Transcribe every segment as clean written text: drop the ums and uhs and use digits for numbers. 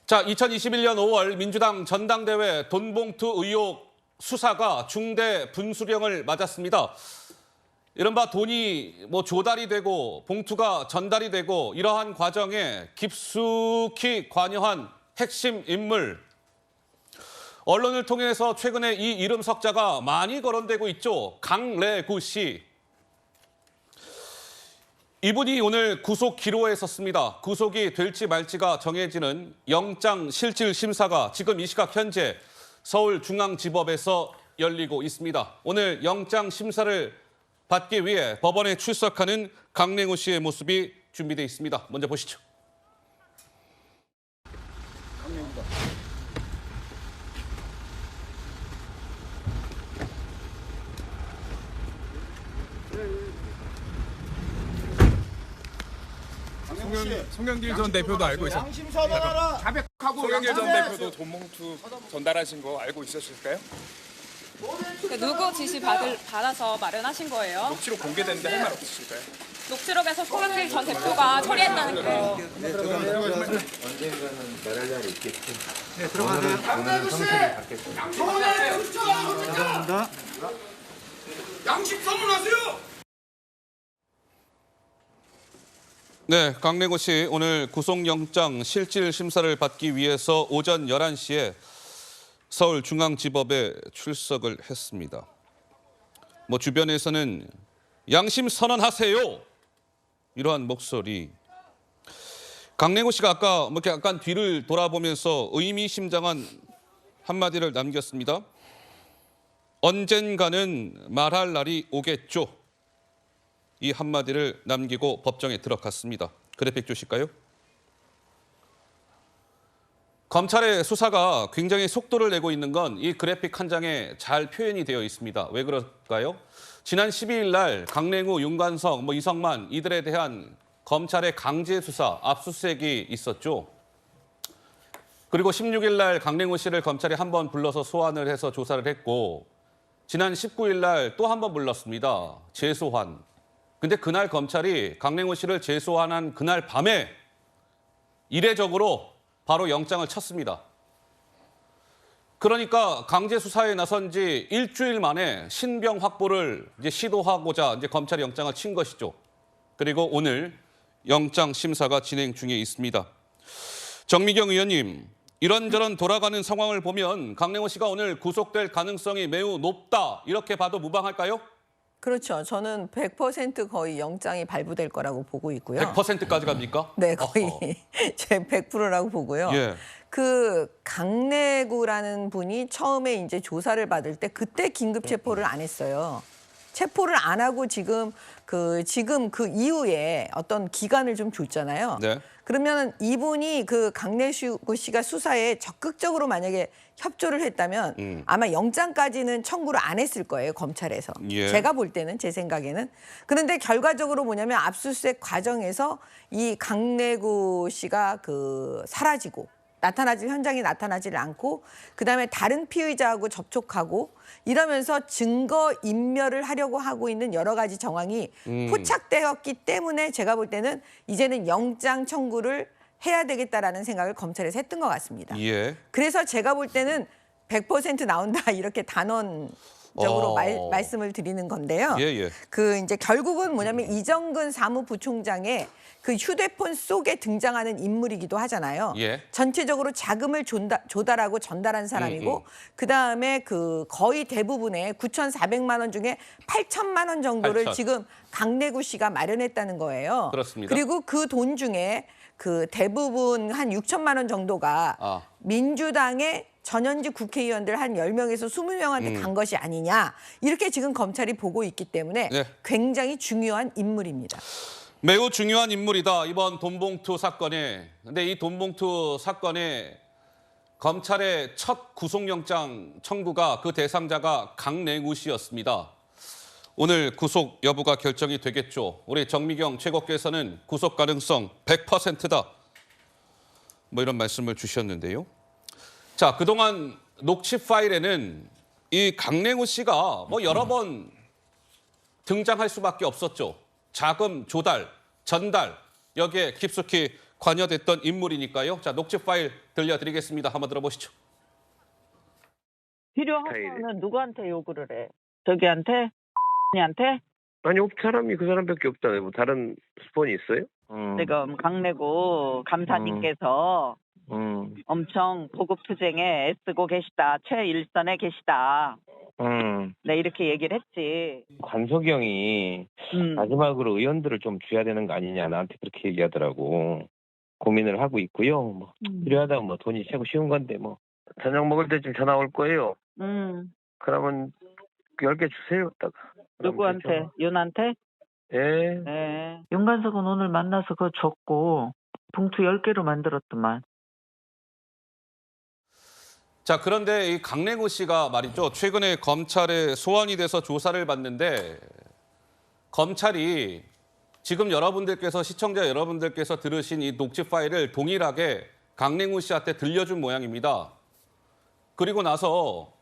자, 2021년 5월 민주당 전당대회 돈봉투 의혹 수사가 중대 분수령을 맞았습니다. 이른바 돈이 조달이 되고 봉투가 전달이 되고 이러한 과정에 깊숙이 관여한 핵심 인물. 언론을 통해서 최근에 이 이름 석자가 많이 거론되고 있죠. 강래구 씨. 이분이 오늘 구속 기로에 섰습니다. 구속이 될지 말지가 정해지는 영장실질심사가 지금 이 시각 현재 서울중앙지법에서 열리고 있습니다. 오늘 영장심사를 받기 위해 법원에 출석하는 강래구 씨의 모습이 준비되어 있습니다. 먼저 보시죠. 송영길 전 대표도 알고 있었어요. 양심사달하라. 자백하고 송영길 전 대표도 돈봉투 전달하신 거 알고 있었을까요? 누구 지시 받아서 마련하신 거예요? 녹취록 공개됐는데 할 말 없으실까요? 녹취록에서 송영길 전 대표가 처리했다는 게 언젠가는 말할 날이 있겠지. 네, 들어가세요. 오늘은 성실히 받겠습니다. 감사합니다. 양심 선언하세요. 네, 강래구 씨 오늘 구속영장 실질심사를 받기 위해서 오전 11시에 서울중앙지법에 출석을 했습니다. 주변에서는 양심 선언하세요 이러한 목소리. 강래구 씨가 아까 이렇게 약간 뒤를 돌아보면서 의미심장한 한마디를 남겼습니다. 언젠가는 말할 날이 오겠죠. 이 한마디를 남기고 법정에 들어갔습니다. 그래픽 주실까요? 검찰의 수사가 굉장히 속도를 내고 있는 건 이 그래픽 한 장에 잘 표현이 되어 있습니다. 왜 그럴까요? 지난 12일 날 강래구, 윤관석, 이성만 이들에 대한 검찰의 강제 수사, 압수수색이 있었죠. 그리고 16일 날 강래구 씨를 검찰이 한 번 불러서 소환을 해서 조사를 했고 지난 19일 날 또 한 번 불렀습니다. 재소환. 근데 그날 검찰이 강래구 씨를 재소환한 그날 밤에 이례적으로 바로 영장을 쳤습니다. 그러니까 강제 수사에 나선 지 일주일 만에 신병 확보를 시도하고자 검찰이 영장을 친 것이죠. 그리고 오늘 영장 심사가 진행 중에 있습니다. 정미경 의원님, 이런저런 돌아가는 상황을 보면 강래구 씨가 오늘 구속될 가능성이 매우 높다 이렇게 봐도 무방할까요? 그렇죠. 저는 100% 거의 영장이 발부될 거라고 보고 있고요. 100%까지 갑니까? 네, 거의 제 100%라고 보고요. 예. 그 강래구라는 분이 처음에 이제 조사를 받을 때 그때 긴급 체포를 안 했어요. 체포를 안 하고 지금 그 이후에 어떤 기간을 좀 줬잖아요. 네. 그러면 이분이 그 강래구 씨가 수사에 적극적으로 만약에 협조를 했다면 아마 영장까지는 청구를 안 했을 거예요, 검찰에서. 예. 제가 볼 때는, 제 생각에는. 그런데 결과적으로 뭐냐면 압수수색 과정에서 이 강래구 씨가 사라지고 현장에 나타나질 않고 그다음에 다른 피의자하고 접촉하고 이러면서 증거 인멸을 하려고 하고 있는 여러 가지 정황이 포착되었기 때문에 제가 볼 때는 이제는 영장 청구를 해야 되겠다라는 생각을 검찰에서 했던 것 같습니다. 예. 그래서 제가 볼 때는 100% 나온다 이렇게 단언적으로 말씀을 드리는 건데요. 예. 이제 결국은 뭐냐면 이정근 사무부총장의 그 휴대폰 속에 등장하는 인물이기도 하잖아요. 예. 전체적으로 자금을 조달하고 전달한 사람이고 그다음에 거의 대부분의 9,400만 원 중에 8천만 원 정도를 8천. 지금 강래구 씨가 마련했다는 거예요. 그렇습니다. 그리고 그 돈 중에 대부분 한 6천만 원 정도가 민주당의 전현직 국회의원들 한 10명에서 20명한테 간 것이 아니냐. 이렇게 지금 검찰이 보고 있기 때문에 네. 굉장히 중요한 인물입니다. 매우 중요한 인물이다, 이번 돈봉투 사건에. 근데 이 돈봉투 사건에 검찰의 첫 구속영장 청구가 그 대상자가 강래구 씨였습니다. 오늘 구속 여부가 결정이 되겠죠. 우리 정미경 최고께서는 구속 가능성 100%다. 이런 말씀을 주셨는데요. 자, 그동안 녹취 파일에는 이 강래구 씨가 여러 번 등장할 수밖에 없었죠. 자금 조달, 전달, 여기에 깊숙이 관여됐던 인물이니까요. 자, 녹취 파일 들려드리겠습니다. 한번 들어보시죠. 필요하면은 누구한테 요구를 해? 저기한테? 한테? 아니 사람이 그 사람밖에 없잖아요. 뭐 다른 스폰이 있어요? 지금 강내구 감사님께서 엄청 보급투쟁에 애쓰고 계시다. 최일선에 계시다. 네, 이렇게 얘기를 했지. 관석이 형이 마지막으로 의원들을 좀 줘야 되는 거 아니냐 나한테 그렇게 얘기하더라고. 고민을 하고 있고요. 뭐 필요하다면 뭐 돈이 최고 쉬운 건데 뭐 저녁 먹을 때쯤 전화 올 거예요. 그러면 10개 주세요. 딱. 누구한테? 윤한테? 예. 네. 윤관석은 오늘 만나서 그거 줬고 봉투 10개로 만들었더만. 자, 그런데 이 강랭우 씨가 말이죠. 최근에 검찰에 소환이 돼서 조사를 받는데 검찰이 지금 여러분들께서 시청자 여러분들께서 들으신 이 녹취 파일을 동일하게 강랭우 씨한테 들려준 모양입니다. 그리고 나서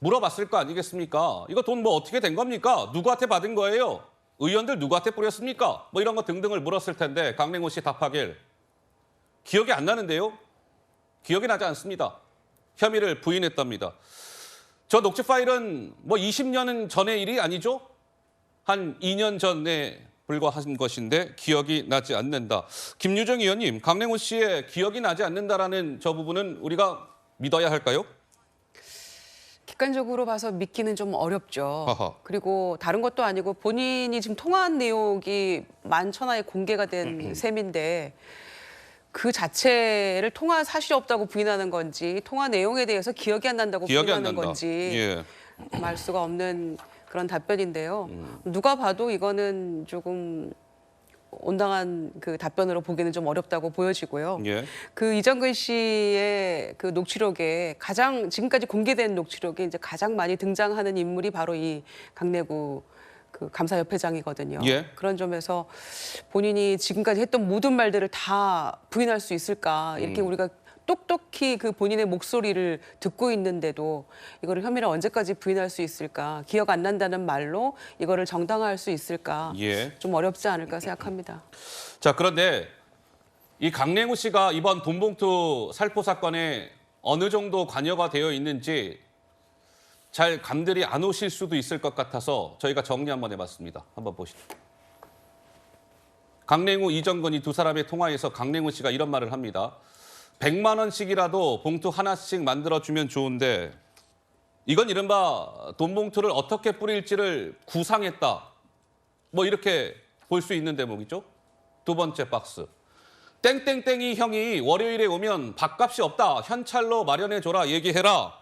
물어봤을 거 아니겠습니까? 이거 돈 뭐 어떻게 된 겁니까? 누구한테 받은 거예요? 의원들 누구한테 뿌렸습니까? 뭐 이런 거 등등을 물었을 텐데 강랭우 씨 답하길 기억이 안 나는데요? 기억이 나지 않습니다. 혐의를 부인했답니다. 저 녹취 파일은 뭐 20년 전의 일이 아니죠? 한 2년 전에 불과한 것인데 기억이 나지 않는다. 김유정 의원님, 강랭우 씨의 기억이 나지 않는다라는 저 부분은 우리가 믿어야 할까요? 객관적으로 봐서 믿기는 좀 어렵죠. 하하. 그리고 다른 것도 아니고 본인이 지금 통화한 내용이 만천하에 공개가 된 셈인데 그 자체를 통화 사실이 없다고 부인하는 건지 통화 내용에 대해서 기억이 안 난다고 기억이 안 부인하는 난다. 건지 예. 알 수가 없는 그런 답변인데요. 누가 봐도 이거는 조금 온당한 그 답변으로 보기는 좀 어렵다고 보여지고요. 예. 그 이정근 씨의 그 녹취록에 가장 지금까지 공개된 녹취록에 이제 가장 많이 등장하는 인물이 바로 이 강내구 그 감사협회장이거든요. 예. 그런 점에서 본인이 지금까지 했던 모든 말들을 다 부인할 수 있을까? 이렇게 우리가 똑똑히 그 본인의 목소리를 듣고 있는데도 이거를 혐의를 언제까지 부인할 수 있을까? 기억 안 난다는 말로 이거를 정당화할 수 있을까? 예. 좀 어렵지 않을까 생각합니다. 자, 그런데 이 강랭우 씨가 이번 돈봉투 살포 사건에 어느 정도 관여가 되어 있는지 잘 감들이 안 오실 수도 있을 것 같아서 저희가 정리 한번 해봤습니다. 한번 보시죠. 강랭우, 이정근이 두 사람의 통화에서 강랭우 씨가 이런 말을 합니다. 100만 원씩이라도 봉투 하나씩 만들어주면 좋은데 이건 이른바 돈 봉투를 어떻게 뿌릴지를 구상했다. 뭐 이렇게 볼 수 있는 대목이죠. 두 번째 박스. 땡땡땡이 형이 월요일에 오면 밥값이 없다. 현찰로 마련해줘라. 얘기해라.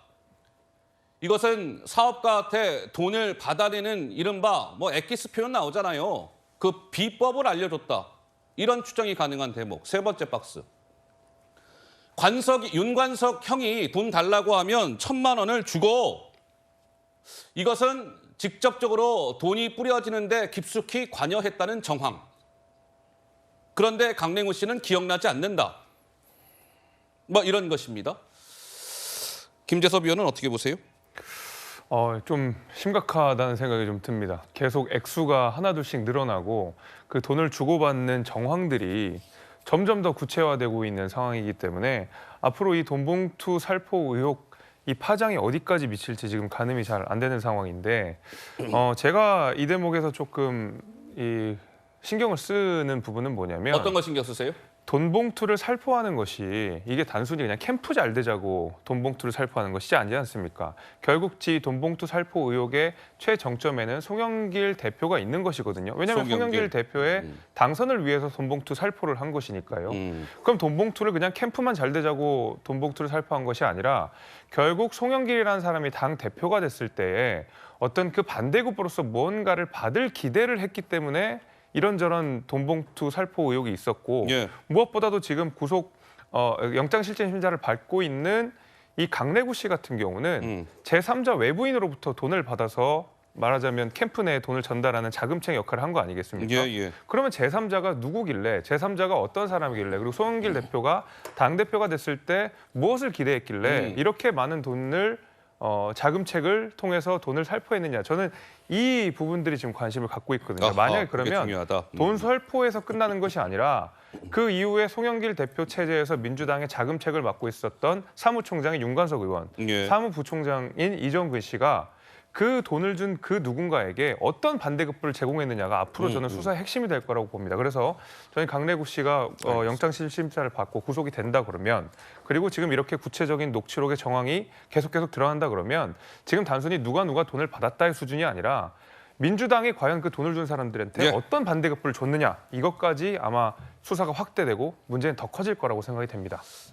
이것은 사업가한테 돈을 받아내는 이른바 뭐 엑기스 표현 나오잖아요. 그 비법을 알려줬다. 이런 추정이 가능한 대목. 세 번째 박스. 윤관석 형이 돈 달라고 하면 1,000만 원을 주고 이것은 직접적으로 돈이 뿌려지는데 깊숙이 관여했다는 정황. 그런데 강랭우 씨는 기억나지 않는다. 뭐 이런 것입니다. 김재섭 의원은 어떻게 보세요? 좀 심각하다는 생각이 좀 듭니다. 계속 액수가 하나둘씩 늘어나고 그 돈을 주고받는 정황들이 점점 더 구체화되고 있는 상황이기 때문에 앞으로 이 돈봉투 살포 의혹 이 파장이 어디까지 미칠지 지금 가늠이 잘 안 되는 상황인데 제가 이 대목에서 조금 이 신경을 쓰는 부분은 뭐냐면 어떤 거 신경 쓰세요? 돈봉투를 살포하는 것이 이게 단순히 그냥 캠프 잘 되자고 돈봉투를 살포하는 것이지 아니지 않습니까? 결국 이 돈봉투 살포 의혹의 최정점에는 송영길 대표가 있는 것이거든요. 왜냐하면 송영길 대표의 당선을 위해서 돈봉투 살포를 한 것이니까요. 그럼 돈봉투를 그냥 캠프만 잘 되자고 돈봉투를 살포한 것이 아니라 결국 송영길이라는 사람이 당 대표가 됐을 때에 어떤 그 반대급부로서 무언가를 받을 기대를 했기 때문에 이런저런 돈봉투 살포 의혹이 있었고 예. 무엇보다도 지금 구속 영장실질심사를 받고 있는 이 강래구 씨 같은 경우는 제3자 외부인으로부터 돈을 받아서 말하자면 캠프 내에 돈을 전달하는 자금책 역할을 한 거 아니겠습니까? 예. 그러면 제3자가 누구길래 제3자가 어떤 사람이길래 그리고 송영길 대표가 당대표가 됐을 때 무엇을 기대했길래 이렇게 많은 돈을 자금책을 통해서 돈을 살포했느냐. 저는 이 부분들이 지금 관심을 갖고 있거든요. 아하, 만약에 그게 그러면 중요하다. 돈 살포에서 끝나는 것이 아니라 그 이후에 송영길 대표 체제에서 민주당의 자금책을 맡고 있었던 사무총장인 윤관석 의원, 예. 사무부총장인 이정근 씨가 그 돈을 준 그 누군가에게 어떤 반대급부를 제공했느냐가 앞으로 저는 수사의 핵심이 될 거라고 봅니다. 그래서 저는 강내구 씨가 영장실심사를 받고 구속이 된다 그러면, 그리고 지금 이렇게 구체적인 녹취록의 정황이 계속 드러난다 그러면 지금 단순히 누가 돈을 받았다의 수준이 아니라 민주당이 과연 그 돈을 준 사람들한테 예. 어떤 반대급부를 줬느냐, 이것까지 아마 수사가 확대되고 문제는 더 커질 거라고 생각이 됩니다.